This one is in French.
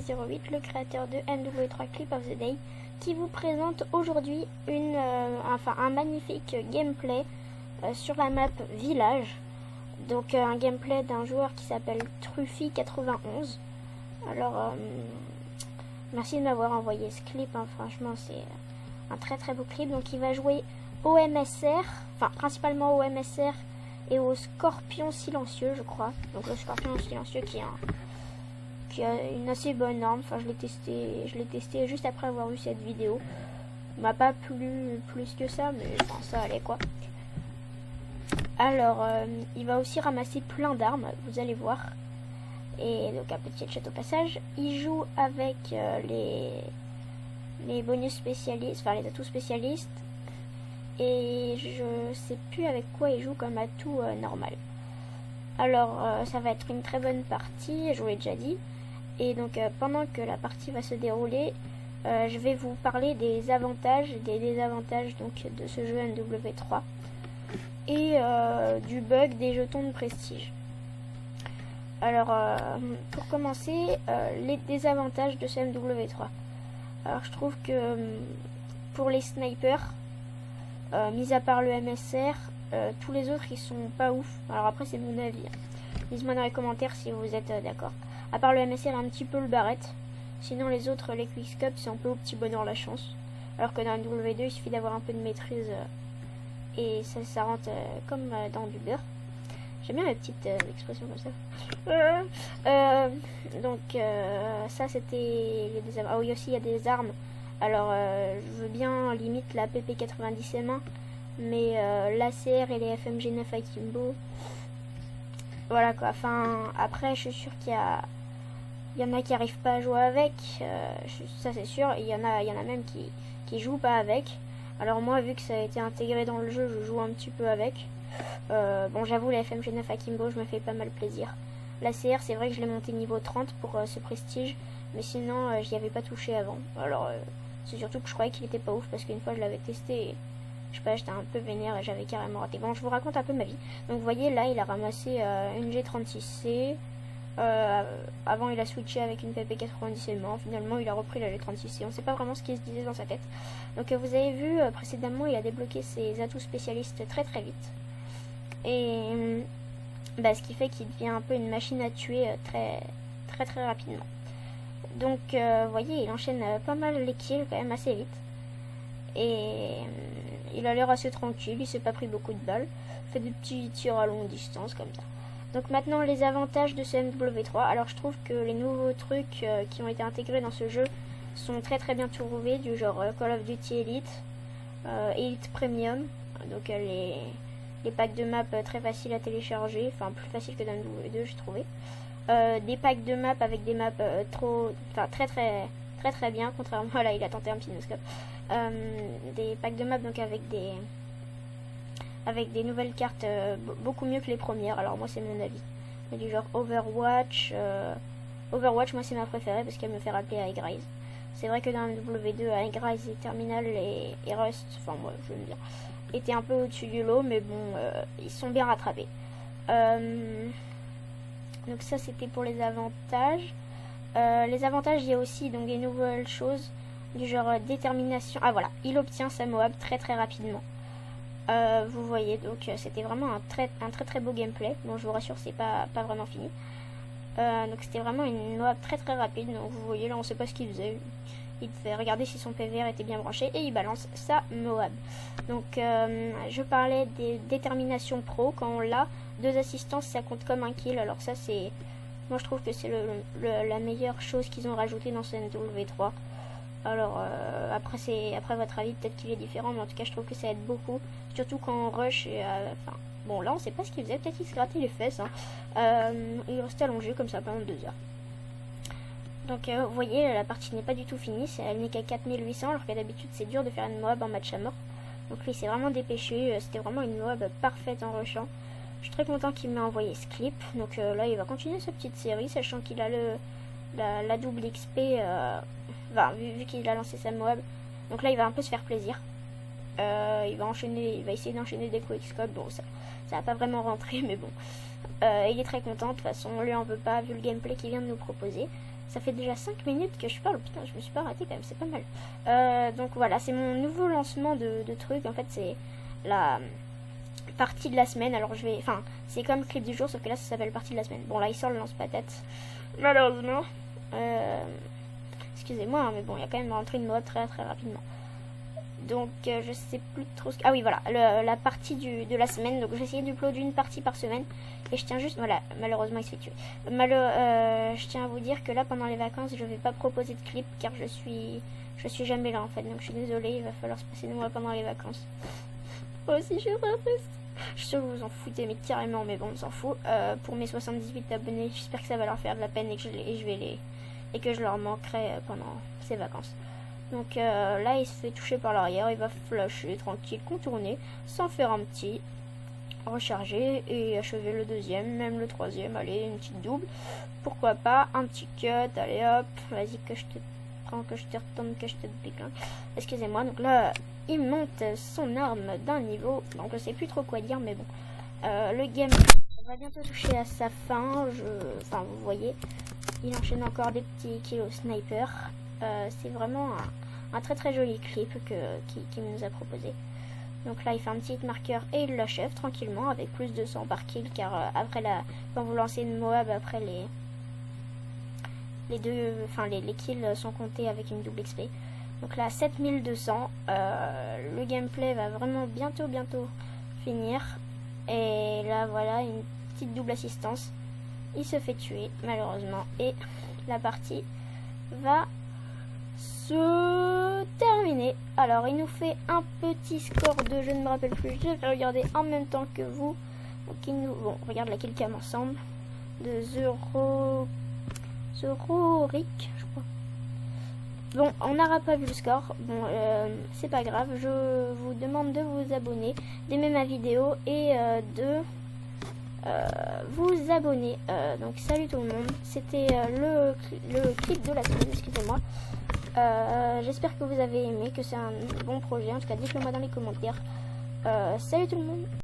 08, le créateur de MW3 Clip of the Day, qui vous présente aujourd'hui un magnifique gameplay sur la map Village. Donc un gameplay d'un joueur qui s'appelle Truffy91. Alors merci de m'avoir envoyé ce clip, hein. Franchement c'est un très très beau clip. Donc il va jouer au MSR, enfin principalement au MSR et au Scorpion Silencieux, je crois. Donc le Scorpion Silencieux qui a une assez bonne arme. Enfin je l'ai testé juste après avoir vu cette vidéo. Il m'a pas plu plus que ça, mais bon, ça allait quoi. Alors il va aussi ramasser plein d'armes, vous allez voir. Et donc un petit headshot au passage. Il joue avec les bonus spécialistes, enfin les atouts spécialistes. Et je sais plus avec quoi il joue comme atout normal. Alors ça va être une très bonne partie, je vous l'ai déjà dit. Et donc pendant que la partie va se dérouler, je vais vous parler des avantages et des désavantages donc, de ce jeu MW3. Et du bug des jetons de prestige. Alors pour commencer, les désavantages de ce MW3. Alors je trouve que pour les snipers, mis à part le MSR, tous les autres ils sont pas ouf. Alors après c'est mon avis, dites-moi dans les commentaires si vous êtes d'accord. À part le MSR, un petit peu le barrette. Sinon les autres, les quickscope, c'est un peu au petit bonheur la chance. Alors que dans MW2 il suffit d'avoir un peu de maîtrise et ça rentre comme dans du beurre. J'aime bien la petite expression comme ça. Donc ça c'était les désavantages. Ah oui, aussi il y a des armes. Alors je veux bien limite la PP90 M1, mais l'ACR et les FMG9 Akimbo, voilà quoi. Enfin après je suis sûre qu'il y en a qui n'arrivent pas à jouer avec, ça c'est sûr. Et il y en a même qui jouent pas avec. Alors moi vu que ça a été intégré dans le jeu, je joue un petit peu avec. Bon j'avoue les FMG9 Akimbo je me fais pas mal plaisir. L'ACR c'est vrai que je l'ai monté niveau 30 pour ce prestige, mais sinon j'y avais pas touché avant. Alors c'est surtout que je croyais qu'il était pas ouf parce qu'une fois je l'avais testé et je sais pas, j'étais un peu vénère et j'avais carrément raté. Bon je vous raconte un peu ma vie. Donc vous voyez là il a ramassé une G36C. Avant il a switché avec une PP90 seulement. Finalement il a repris la G36C. On sait pas vraiment ce qu'il se disait dans sa tête. Donc vous avez vu précédemment il a débloqué ses atouts spécialistes très très vite. Et ce qui fait qu'il devient un peu une machine à tuer très très rapidement. Donc vous voyez il enchaîne pas mal les kills quand même assez vite. Et il a l'air assez tranquille, il s'est pas pris beaucoup de balles. Fait des petits tirs à longue distance comme ça. Donc maintenant les avantages de ce MW3. Alors je trouve que les nouveaux trucs qui ont été intégrés dans ce jeu sont très très bien trouvés, du genre Call of Duty Elite, Elite Premium. Donc les packs de map très faciles à télécharger, enfin plus faciles que dans MW2 j'ai trouvé. Des packs de map avec des maps très bien, contrairement à là il a tenté un petit no-scope. Des packs de map donc avec des nouvelles cartes beaucoup mieux que les premières. Alors moi c'est mon avis, mais du genre Overwatch. Overwatch moi c'est ma préférée parce qu'elle me fait rappeler High Rise. C'est vrai que dans MW2 High Rise et Terminal et Rust, enfin moi je veux me dire, étaient un peu au-dessus du lot, mais bon ils sont bien rattrapés. Donc ça c'était pour les avantages. Les avantages, il y a aussi donc des nouvelles choses du genre détermination. Ah voilà, il obtient sa Moab très très rapidement. Vous voyez donc c'était vraiment un très beau gameplay. Bon je vous rassure c'est pas vraiment fini. Donc c'était vraiment une Moab très très rapide. Donc vous voyez là on sait pas ce qu'il faisait. Il devait regarder si son PVR était bien branché et il balance sa Moab. Donc je parlais des déterminations pro. Quand on l'a, 2 assistances ça compte comme un kill. Alors ça c'est... Moi je trouve que c'est la meilleure chose qu'ils ont rajouté dans ce MW3. Alors après votre avis peut-être qu'il est différent, mais en tout cas je trouve que ça aide beaucoup. Surtout quand on rush et bon là on sait pas ce qu'il faisait, peut-être qu'il se grattait les fesses. Il restait allongé comme ça pendant 2 heures. Donc vous voyez la partie n'est pas du tout finie, elle n'est qu'à 4800 alors que d'habitude c'est dur de faire une Moab en match à mort. Donc lui c'est vraiment dépêché, c'était vraiment une Moab parfaite en rushant. Je suis très content qu'il m'ait envoyé ce clip. Donc là il va continuer sa petite série, sachant qu'il a la double XP, vu qu'il a lancé sa Moab. Donc là il va un peu se faire plaisir. Il va essayer d'enchaîner des quickscope. Bon ça va pas vraiment rentrer mais bon. Il est très content, de toute façon lui on veut pas vu le gameplay qu'il vient de nous proposer. Ça fait déjà 5 minutes que je parle, putain, je me suis pas arrêtée quand même, c'est pas mal. Donc voilà, c'est mon nouveau lancement de truc. En fait, c'est la partie de la semaine. Alors je vais, enfin, c'est comme le clip du jour, sauf que là ça s'appelle partie de la semaine. Bon, là il sort le lance-patate, malheureusement. Excusez-moi, hein, mais bon, il y a quand même rentré une mode très rapidement. Donc je sais plus trop ce que... Ah oui, voilà, la partie de la semaine. Donc j'ai essayé d'uploader une partie par semaine. Et je tiens juste... Voilà, malheureusement il se fait tuer. Je tiens à vous dire que là, pendant les vacances, je vais pas proposer de clip, car je suis jamais là en fait. Donc je suis désolée, il va falloir se passer de moi pendant les vacances. Moi aussi je reste. Je suis sûre que vous en foutez, mais carrément, mais bon, on s'en fout. Pour mes 78 abonnés, j'espère que ça va leur faire de la peine et que je leur manquerai pendant ces vacances. Donc là il se fait toucher par l'arrière, il va flasher tranquille, contourner, sans faire un petit, recharger et achever le deuxième, même le troisième, allez, une petite double, pourquoi pas, un petit cut, allez hop, vas-y que je te prends, que je te retourne, que je te pique, hein. Excusez-moi. Donc là il monte son arme d'un niveau, donc je sais plus trop quoi dire, mais bon, le game va bientôt toucher à sa fin, enfin vous voyez, il enchaîne encore des petits kills au sniper. C'est vraiment un très joli clip qu'il nous a proposé. Donc là il fait un petit marqueur et il l'achève tranquillement avec plus de 100 par kill, car après quand vous lancez une Moab, après les kills sont comptés avec une double XP. Donc là 7200, le gameplay va vraiment bientôt finir. Et là voilà, une petite double assistance, il se fait tuer malheureusement et la partie va se terminer. Alors il nous fait un petit score de, je ne me rappelle plus, je vais regarder en même temps que vous. Donc bon, on regarde la killcam ensemble, de Rick, je crois. Bon, on n'aura pas vu le score, bon, c'est pas grave, je vous demande de vous abonner, d'aimer ma vidéo et de vous abonner. Donc salut tout le monde, c'était le clip de la semaine, excusez-moi. J'espère que vous avez aimé, que c'est un bon projet. En tout cas, dites-le moi dans les commentaires. Salut tout le monde.